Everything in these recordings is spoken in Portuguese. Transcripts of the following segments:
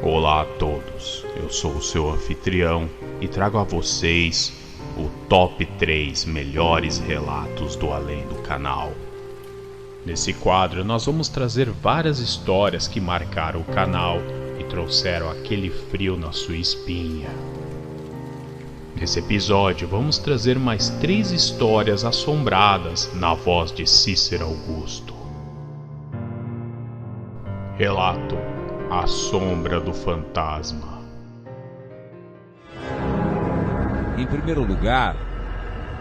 Olá a todos, eu sou o seu anfitrião e trago a vocês o Top 3 melhores relatos do além do canal. Nesse quadro nós vamos trazer várias histórias que marcaram o canal e trouxeram aquele frio na sua espinha. Nesse episódio vamos trazer mais 3 histórias assombradas na voz de Cícero Augusto. Relato: A Sombra do Fantasma. Em primeiro lugar,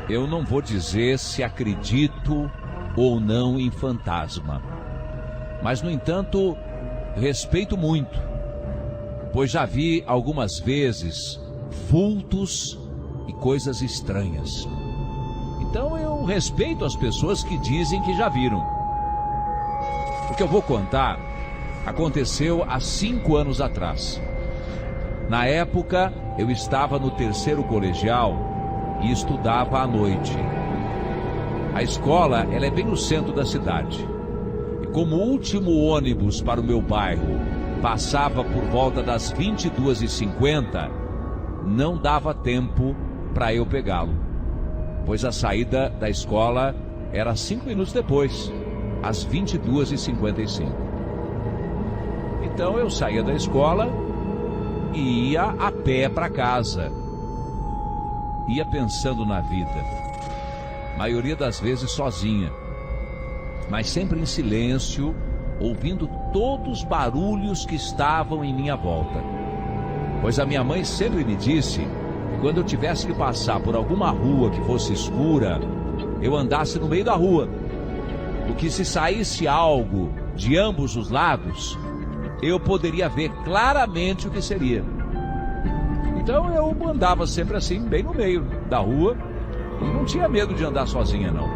eu não vou dizer se acredito ou não em fantasma. Mas, no entanto, respeito muito, pois já vi algumas vezes vultos e coisas estranhas. Então eu respeito as pessoas que dizem que já viram. O que eu vou contar aconteceu há 5 anos atrás. Na época, eu estava no 3º colegial e estudava à noite. A escola ela é bem no centro da cidade. E como o último ônibus para o meu bairro passava por volta das 22h50, não dava tempo para eu pegá-lo, pois a saída da escola era 5 minutos depois, às 22h55. Então eu saía da escola e ia a pé para casa. Ia pensando na vida, maioria das vezes sozinha, mas sempre em silêncio, ouvindo todos os barulhos que estavam em minha volta. Pois a minha mãe sempre me disse que quando eu tivesse que passar por alguma rua que fosse escura, eu andasse no meio da rua, porque se saísse algo de ambos os lados, eu poderia ver claramente o que seria. Então eu andava sempre assim, bem no meio da rua, e não tinha medo de andar sozinha, não.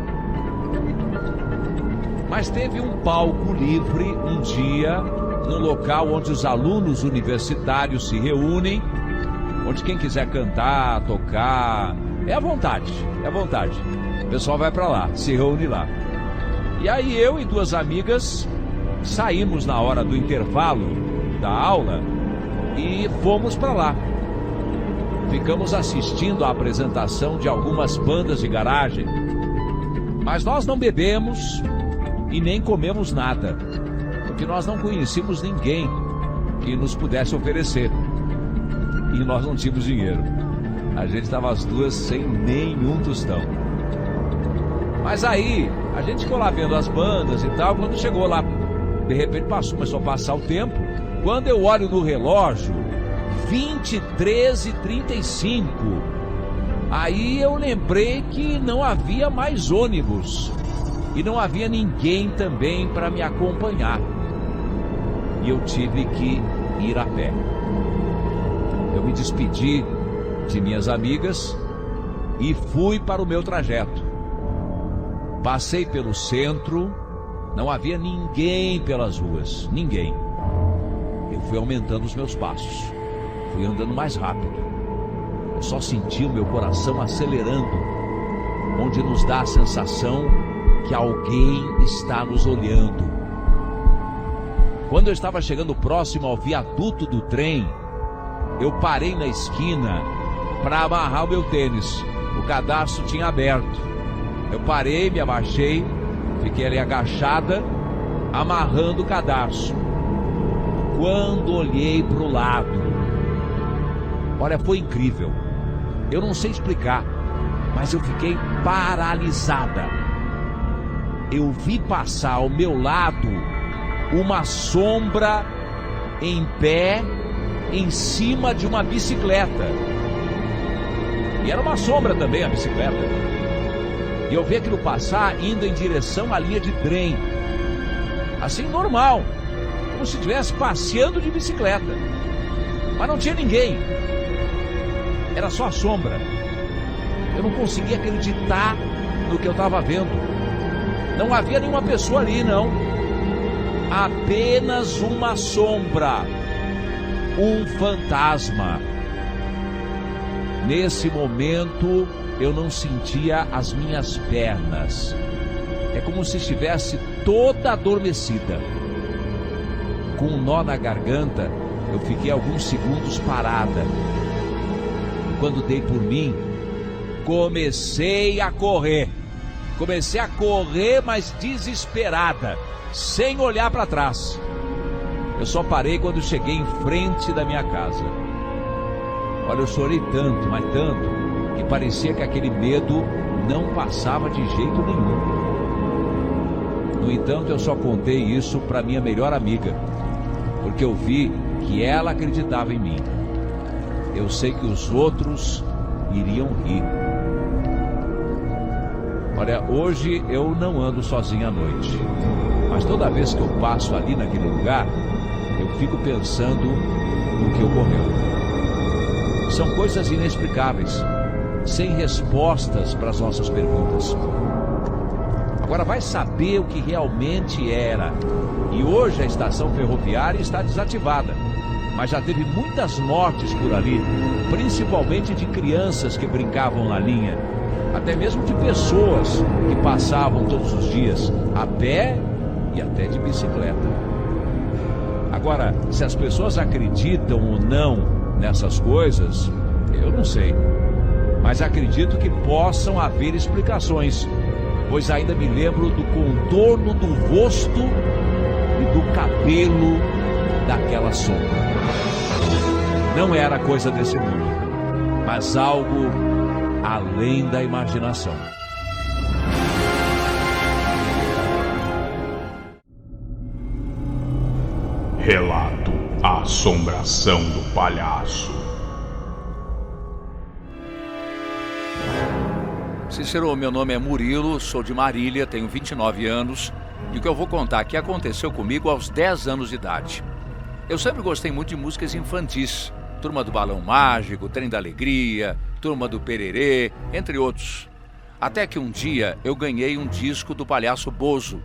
Mas teve um palco livre um dia, no local onde os alunos universitários se reúnem, onde quem quiser cantar, tocar, é à vontade, é à vontade. O pessoal vai para lá, se reúne lá. E aí eu e 2 amigas saímos na hora do intervalo da aula e fomos para lá. Ficamos assistindo à apresentação de algumas bandas de garagem, mas nós não bebemos e nem comemos nada, porque nós não conhecíamos ninguém que nos pudesse oferecer e nós não tínhamos dinheiro. A gente estava as 2 sem nenhum tostão. Mas aí a gente ficou lá vendo as bandas e tal. Quando chegou lá, de repente começou a passar o tempo. Quando eu olho no relógio, 23h35. Aí eu lembrei que não havia mais ônibus e não havia ninguém também para me acompanhar. E eu tive que ir a pé. Eu me despedi de minhas amigas e fui para o meu trajeto. Passei pelo centro, não havia ninguém pelas ruas, ninguém. Eu fui aumentando os meus passos, fui andando mais rápido. Eu só senti o meu coração acelerando, onde nos dá a sensação que alguém está nos olhando. Quando eu estava chegando próximo ao viaduto do trem, eu parei na esquina para amarrar o meu tênis. O cadastro tinha aberto. Eu parei, me abaixei, fiquei ali agachada, amarrando o cadarço. Quando olhei para o lado, olha, foi incrível. Eu não sei explicar, mas eu fiquei paralisada. Eu vi passar ao meu lado uma sombra em pé, em cima de uma bicicleta. E era uma sombra também a bicicleta. E eu vi aquilo passar indo em direção à linha de trem. Assim, normal, como se estivesse passeando de bicicleta. Mas não tinha ninguém. Era só a sombra. Eu não conseguia acreditar no que eu estava vendo. Não havia nenhuma pessoa ali, não. Apenas uma sombra. Um fantasma. Nesse momento, eu não sentia as minhas pernas. É como se estivesse toda adormecida. Com um nó na garganta, eu fiquei alguns segundos parada. Quando dei por mim, comecei a correr. Comecei a correr, mas desesperada, sem olhar para trás. Eu só parei quando cheguei em frente da minha casa. Olha, eu chorei tanto, mas tanto, que parecia que aquele medo não passava de jeito nenhum. No entanto, eu só contei isso para minha melhor amiga, porque eu vi que ela acreditava em mim. Eu sei que os outros iriam rir. Olha, hoje eu não ando sozinho à noite, mas toda vez que eu passo ali naquele lugar, eu fico pensando no que ocorreu. São coisas inexplicáveis, sem respostas para as nossas perguntas. Agora vai saber o que realmente era. E hoje a estação ferroviária está desativada, mas já teve muitas mortes por ali, principalmente de crianças que brincavam na linha, até mesmo de pessoas que passavam todos os dias a pé e até de bicicleta. Agora, se as pessoas acreditam ou não nessas coisas, eu não sei, mas acredito que possam haver explicações, pois ainda me lembro do contorno do rosto e do cabelo daquela sombra. Não era coisa desse mundo, mas algo além da imaginação. Relato: A Assombração do Palhaço. Cícero, meu nome é Murilo, sou de Marília, tenho 29 anos e o que eu vou contar aqui aconteceu comigo aos 10 anos de idade. Eu sempre gostei muito de músicas infantis, Turma do Balão Mágico, Trem da Alegria, Turma do Pererê, entre outros. Até que um dia eu ganhei um disco do Palhaço Bozo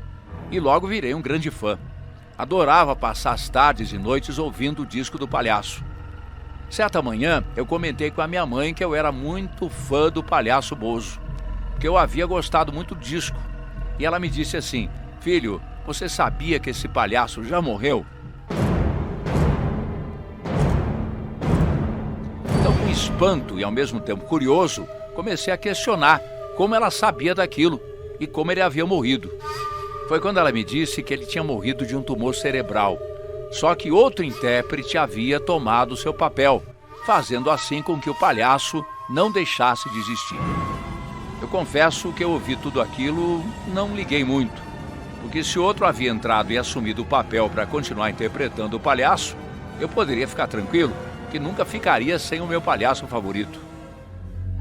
e logo virei um grande fã. Adorava passar as tardes e noites ouvindo o disco do Palhaço. Certa manhã eu comentei com a minha mãe que eu era muito fã do Palhaço Bozo, que eu havia gostado muito do disco. E ela me disse assim: filho, você sabia que esse palhaço já morreu? Então, com espanto e ao mesmo tempo curioso, comecei a questionar como ela sabia daquilo e como ele havia morrido. Foi quando ela me disse que ele tinha morrido de um tumor cerebral, só que outro intérprete havia tomado seu papel, fazendo assim com que o palhaço não deixasse de existir. Eu confesso que eu ouvi tudo aquilo, não liguei muito, porque se outro havia entrado e assumido o papel para continuar interpretando o palhaço, eu poderia ficar tranquilo, que nunca ficaria sem o meu palhaço favorito.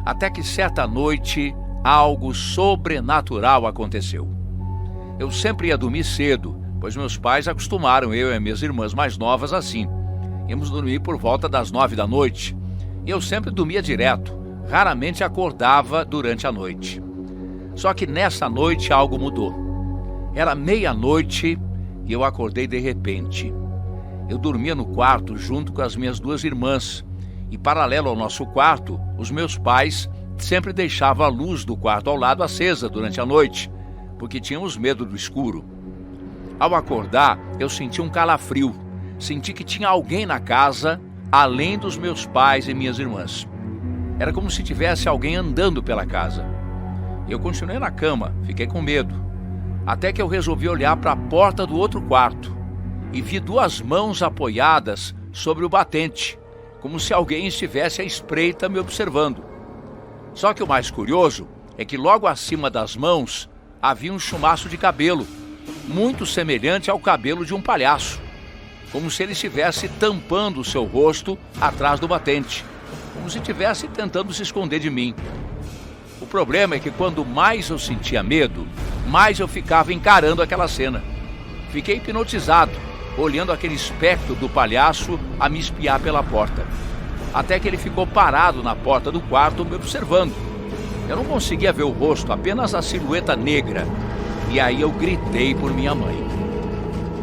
Até que certa noite, algo sobrenatural aconteceu. Eu sempre ia dormir cedo, pois meus pais acostumaram eu e as minhas irmãs mais novas assim. Íamos dormir por volta das 9 da noite, e eu sempre dormia direto. Raramente acordava durante a noite. Só que nessa noite algo mudou. Era meia-noite e eu acordei de repente. Eu dormia no quarto junto com as minhas duas irmãs e, paralelo ao nosso quarto, os meus pais sempre deixavam a luz do quarto ao lado acesa durante a noite, porque tínhamos medo do escuro. Ao acordar, eu senti um calafrio. Senti que tinha alguém na casa, além dos meus pais e minhas irmãs. Era como se tivesse alguém andando pela casa. Eu continuei na cama, fiquei com medo, até que eu resolvi olhar para a porta do outro quarto e vi duas mãos apoiadas sobre o batente, como se alguém estivesse à espreita me observando. Só que o mais curioso é que logo acima das mãos havia um chumaço de cabelo, muito semelhante ao cabelo de um palhaço, como se ele estivesse tampando o seu rosto atrás do batente, como se estivesse tentando se esconder de mim. O problema é que quando mais eu sentia medo, mais eu ficava encarando aquela cena. Fiquei hipnotizado, olhando aquele espectro do palhaço a me espiar pela porta, até que ele ficou parado na porta do quarto me observando. Eu não conseguia ver o rosto, apenas a silhueta negra, e aí eu gritei por minha mãe.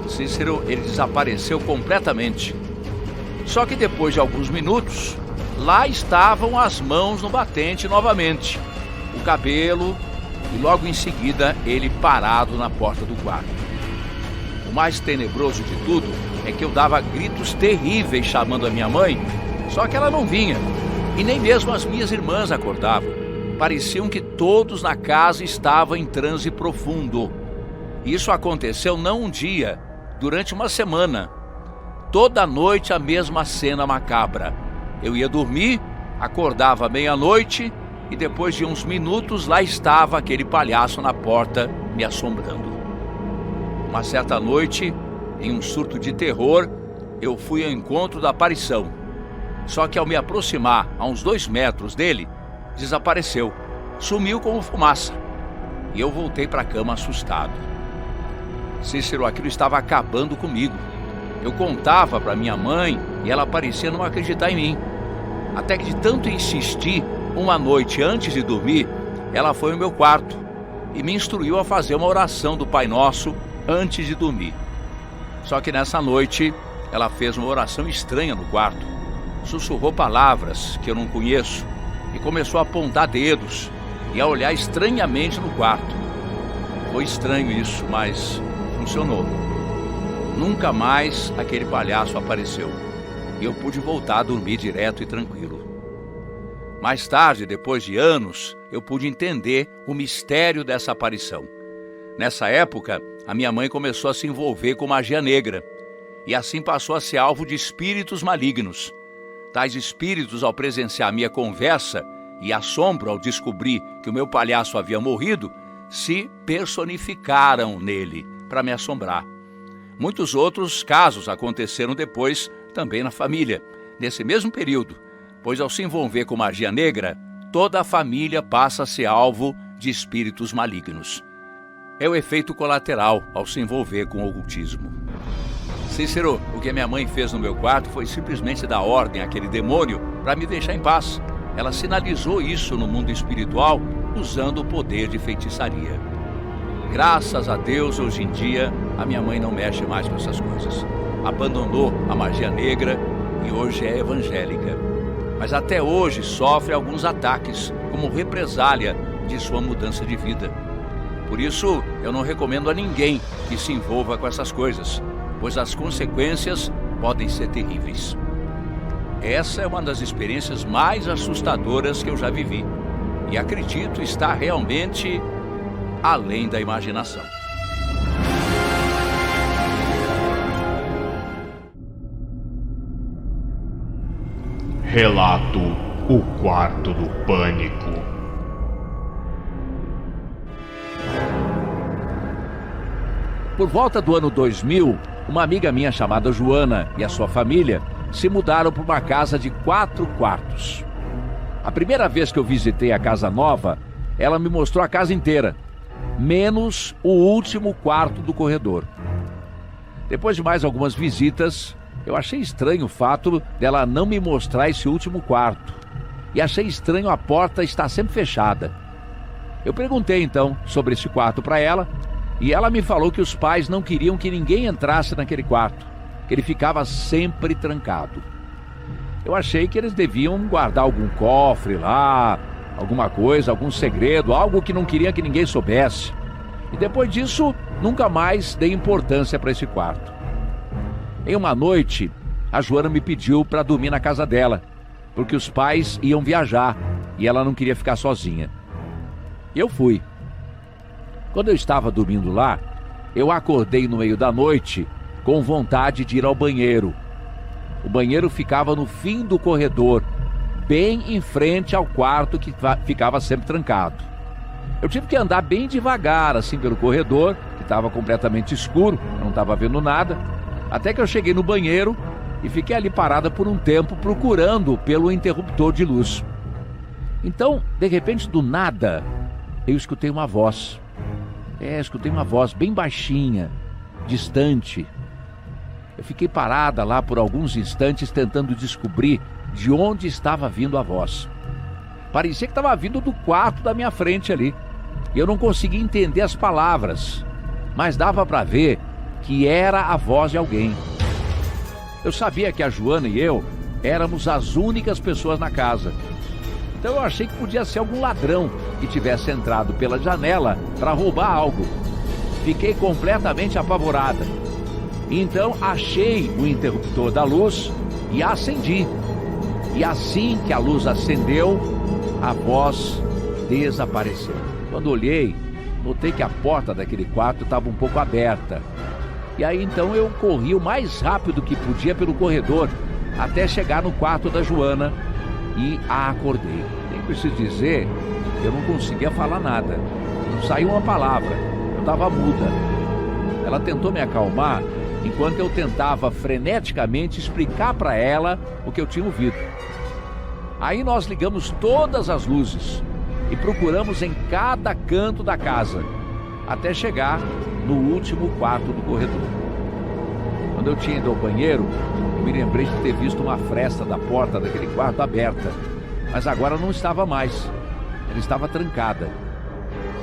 Cícero, ele desapareceu completamente. Só que depois de alguns minutos, lá estavam as mãos no batente novamente, o cabelo, e logo em seguida ele parado na porta do quarto. O mais tenebroso de tudo é que eu dava gritos terríveis chamando a minha mãe, só que ela não vinha, e nem mesmo as minhas irmãs acordavam. Pareciam que todos na casa estavam em transe profundo. Isso aconteceu não um dia, durante uma semana. Toda noite a mesma cena macabra. Eu ia dormir, acordava meia-noite e depois de uns minutos lá estava aquele palhaço na porta me assombrando. Uma certa noite, em um surto de terror, eu fui ao encontro da aparição. Só que ao me aproximar a uns 2 metros dele, desapareceu, sumiu como fumaça. E eu voltei para a cama assustado. Cícero, aquilo estava acabando comigo. Eu contava para minha mãe e ela parecia não acreditar em mim. Até que de tanto insistir, uma noite antes de dormir, ela foi ao meu quarto e me instruiu a fazer uma oração do Pai Nosso antes de dormir. Só que nessa noite, ela fez uma oração estranha no quarto. Sussurrou palavras que eu não conheço e começou a apontar dedos e a olhar estranhamente no quarto. Foi estranho isso, mas funcionou. Nunca mais aquele palhaço apareceu e eu pude voltar a dormir direto e tranquilo. Mais tarde, depois de anos, eu pude entender o mistério dessa aparição. Nessa época, a minha mãe começou a se envolver com magia negra e assim passou a ser alvo de espíritos malignos. Tais espíritos, ao presenciar minha conversa e assombro ao descobrir que o meu palhaço havia morrido, se personificaram nele para me assombrar. Muitos outros casos aconteceram depois também na família, nesse mesmo período, pois ao se envolver com magia negra, toda a família passa a ser alvo de espíritos malignos. É o efeito colateral ao se envolver com o ocultismo. Cícero, o que a minha mãe fez no meu quarto foi simplesmente dar ordem àquele demônio para me deixar em paz. Ela sinalizou isso no mundo espiritual usando o poder de feitiçaria. Graças a Deus, hoje em dia, a minha mãe não mexe mais com essas coisas. Abandonou a magia negra e hoje é evangélica. Mas até hoje sofre alguns ataques como represália de sua mudança de vida. Por isso, eu não recomendo a ninguém que se envolva com essas coisas, pois as consequências podem ser terríveis. Essa é uma das experiências mais assustadoras que eu já vivi. E acredito estar realmente além da imaginação. Relato: O Quarto do Pânico. Por volta do ano 2000, uma amiga minha chamada Joana e a sua família se mudaram para uma casa de 4 quartos. A primeira vez que eu visitei a casa nova, ela me mostrou a casa inteira, menos o último quarto do corredor. Depois de mais algumas visitas, eu achei estranho o fato dela não me mostrar esse último quarto. E achei estranho a porta estar sempre fechada. Eu perguntei então sobre esse quarto para ela, e ela me falou que os pais não queriam que ninguém entrasse naquele quarto, que ele ficava sempre trancado. Eu achei que eles deviam guardar algum cofre lá, alguma coisa, algum segredo, algo que não queria que ninguém soubesse. E depois disso, nunca mais dei importância para esse quarto. Em uma noite, a Joana me pediu para dormir na casa dela, porque os pais iam viajar e ela não queria ficar sozinha. Eu fui. Quando eu estava dormindo lá, eu acordei no meio da noite com vontade de ir ao banheiro. O banheiro ficava no fim do corredor, bem em frente ao quarto que ficava sempre trancado. Eu tive que andar bem devagar, assim, pelo corredor, que estava completamente escuro, eu não estava vendo nada, até que eu cheguei no banheiro e fiquei ali parada por um tempo procurando pelo interruptor de luz. Então, de repente, do nada, eu escutei uma voz. Escutei uma voz bem baixinha, distante. Eu fiquei parada lá por alguns instantes tentando descobrir de onde estava vindo a voz. Parecia que estava vindo do quarto da minha frente ali. Eu não conseguia entender as palavras, mas dava para ver que era a voz de alguém. Eu sabia que a Joana e eu éramos as únicas pessoas na casa. Então eu achei que podia ser algum ladrão que tivesse entrado pela janela para roubar algo. Fiquei completamente apavorada. Então achei o interruptor da luz e acendi. E assim que a luz acendeu, a voz desapareceu. Quando olhei, notei que a porta daquele quarto estava um pouco aberta. E aí então eu corri o mais rápido que podia pelo corredor, até chegar no quarto da Joana e a acordei. Nem preciso dizer que eu não conseguia falar nada. Não saiu uma palavra, eu estava muda. Ela tentou me acalmar enquanto eu tentava freneticamente explicar para ela o que eu tinha ouvido. Aí nós ligamos todas as luzes e procuramos em cada canto da casa, até chegar no último quarto do corredor. Quando eu tinha ido ao banheiro, eu me lembrei de ter visto uma fresta da porta daquele quarto aberta, mas agora não estava mais, ela estava trancada.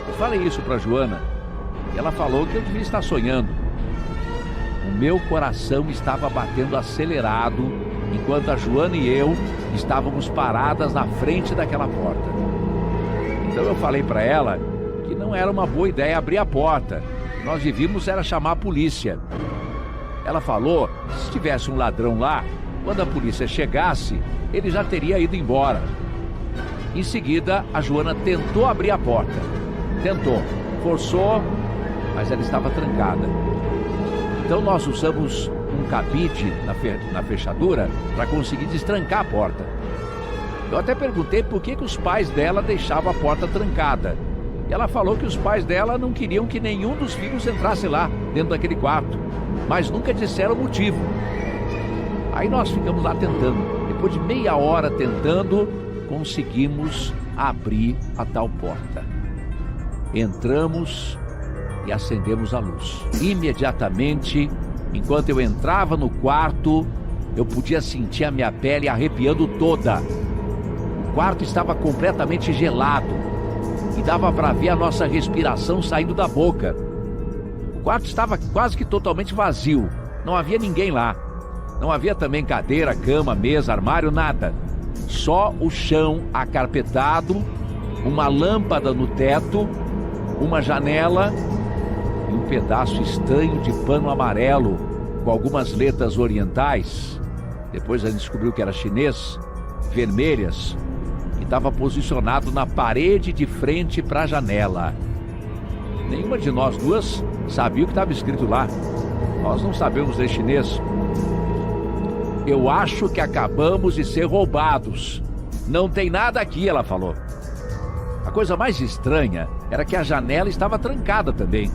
Eu falei isso para Joana e ela falou que eu devia estar sonhando. O meu coração estava batendo acelerado enquanto a Joana e eu estávamos paradas na frente daquela porta. Então eu falei para ela que não era uma boa ideia abrir a porta. Nós devíamos era chamar a polícia. Ela falou que se tivesse um ladrão lá, quando a polícia chegasse, ele já teria ido embora. Em seguida, a Joana tentou abrir a porta. Tentou, forçou, mas ela estava trancada. Então nós usamos um cabide na fechadura para conseguir destrancar a porta. Eu até perguntei por que os pais dela deixavam a porta trancada. E ela falou que os pais dela não queriam que nenhum dos filhos entrasse lá, dentro daquele quarto. Mas nunca disseram o motivo. Aí nós ficamos lá tentando. Depois de meia hora tentando, conseguimos abrir a tal porta. Entramos e acendemos a luz. Imediatamente, enquanto eu entrava no quarto, eu podia sentir a minha pele arrepiando toda. O quarto estava completamente gelado e dava para ver a nossa respiração saindo da boca. O quarto estava quase que totalmente vazio, não havia ninguém lá. Não havia também cadeira, cama, mesa, armário, nada. Só o chão acarpetado, uma lâmpada no teto, uma janela e um pedaço estranho de pano amarelo com algumas letras orientais, depois a gente descobriu que era chinês, vermelhas, que estava posicionado na parede de frente para a janela. Nenhuma de nós duas sabia o que estava escrito lá. Nós não sabemos ler chinês. Eu acho que acabamos de ser roubados. Não tem nada aqui, ela falou. A coisa mais estranha era que a janela estava trancada também.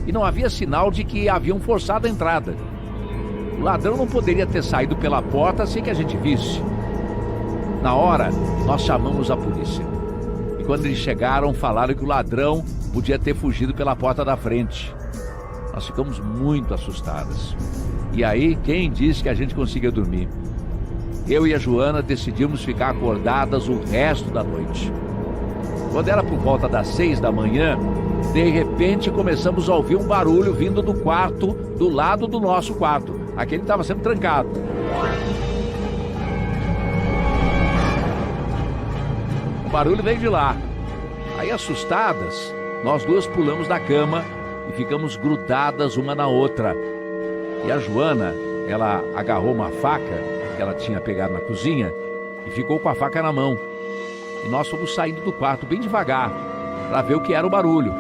E não havia sinal de que haviam forçado a entrada. O ladrão não poderia ter saído pela porta sem que a gente visse. Na hora, nós chamamos a polícia. E quando eles chegaram, falaram que o ladrão podia ter fugido pela porta da frente. Nós ficamos muito assustadas. E aí, quem disse que a gente conseguia dormir? Eu e a Joana decidimos ficar acordadas o resto da noite. Quando era por volta das 6 da manhã, de repente começamos a ouvir um barulho vindo do quarto do lado do nosso quarto. Aquele estava sempre trancado. O barulho veio de lá. Aí, assustadas, nós duas pulamos da cama e ficamos grudadas uma na outra. E a Joana, ela agarrou uma faca que ela tinha pegado na cozinha e ficou com a faca na mão. E nós fomos saindo do quarto bem devagar para ver o que era o barulho.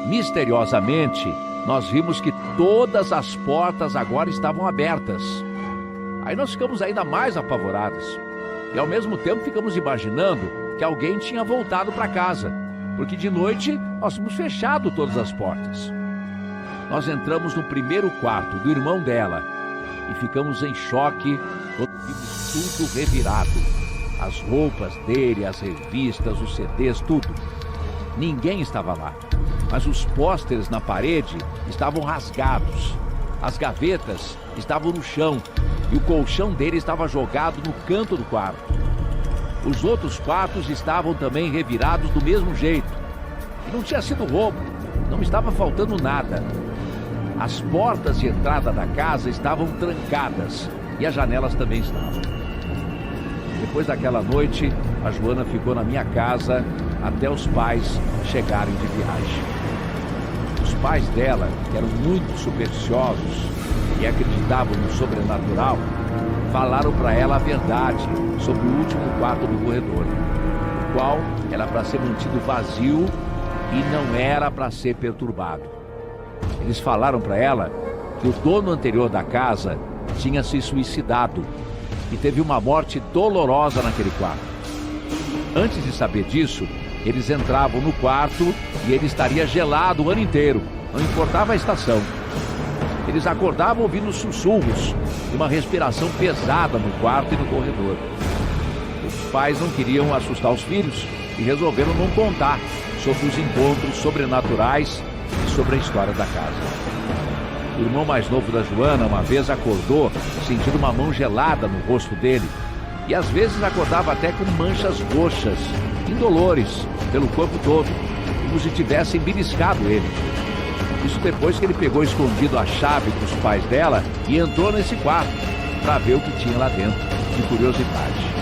Misteriosamente, nós vimos que todas as portas agora estavam abertas. Aí nós ficamos ainda mais apavoradas. E ao mesmo tempo ficamos imaginando que alguém tinha voltado para casa, porque de noite nós tínhamos fechado todas as portas. Nós entramos no primeiro quarto do irmão dela e ficamos em choque quando vimos tudo revirado. As roupas dele, as revistas, os CDs, tudo. Ninguém estava lá, mas os pôsteres na parede estavam rasgados. As gavetas estavam no chão e o colchão dele estava jogado no canto do quarto. Os outros quartos estavam também revirados do mesmo jeito. E não tinha sido roubo, não estava faltando nada. As portas de entrada da casa estavam trancadas e as janelas também estavam. Depois daquela noite, a Joana ficou na minha casa até os pais chegarem de viagem. Os pais dela, que eram muito supersticiosos e acreditavam no sobrenatural, falaram para ela a verdade sobre o último quarto do corredor, o qual era para ser mantido vazio e não era para ser perturbado. Eles falaram para ela que o dono anterior da casa tinha se suicidado e teve uma morte dolorosa naquele quarto. Antes de saber disso, eles entravam no quarto e ele estaria gelado o ano inteiro, não importava a estação. Eles acordavam ouvindo sussurros e uma respiração pesada no quarto e no corredor. Os pais não queriam assustar os filhos e resolveram não contar sobre os encontros sobrenaturais e sobre a história da casa. O irmão mais novo da Joana uma vez acordou sentindo uma mão gelada no rosto dele e às vezes acordava até com manchas roxas, indolores, pelo corpo todo, como se tivessem beliscado ele. Isso depois que ele pegou escondido a chave dos pais dela e entrou nesse quarto para ver o que tinha lá dentro, de curiosidade.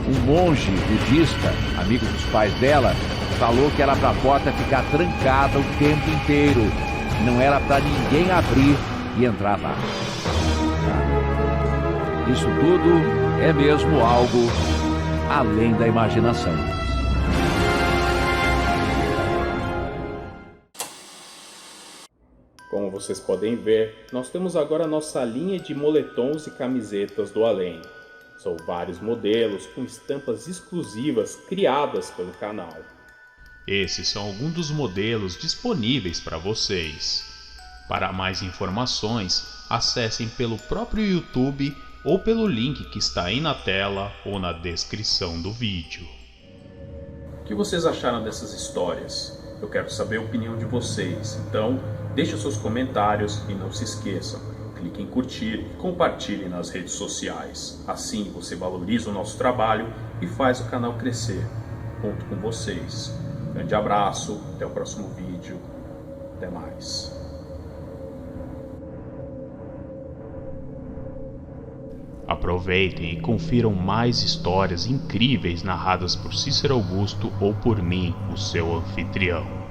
Um monge budista, amigo dos pais dela, falou que era para a porta ficar trancada o tempo inteiro. Não era para ninguém abrir e entrar lá. Isso tudo é mesmo algo além da imaginação. Como vocês podem ver, nós temos agora nossa linha de moletons e camisetas do além. São vários modelos com estampas exclusivas criadas pelo canal. Esses são alguns dos modelos disponíveis para vocês. Para mais informações, acessem pelo próprio YouTube ou pelo link que está aí na tela ou na descrição do vídeo. O que vocês acharam dessas histórias? Eu quero saber a opinião de vocês, então deixe os seus comentários e não se esqueçam, clique em curtir e compartilhe nas redes sociais. Assim você valoriza o nosso trabalho e faz o canal crescer. Conto com vocês. Grande abraço, até o próximo vídeo, até mais. Aproveitem e confiram mais histórias incríveis narradas por Cícero Augusto ou por mim, o seu anfitrião.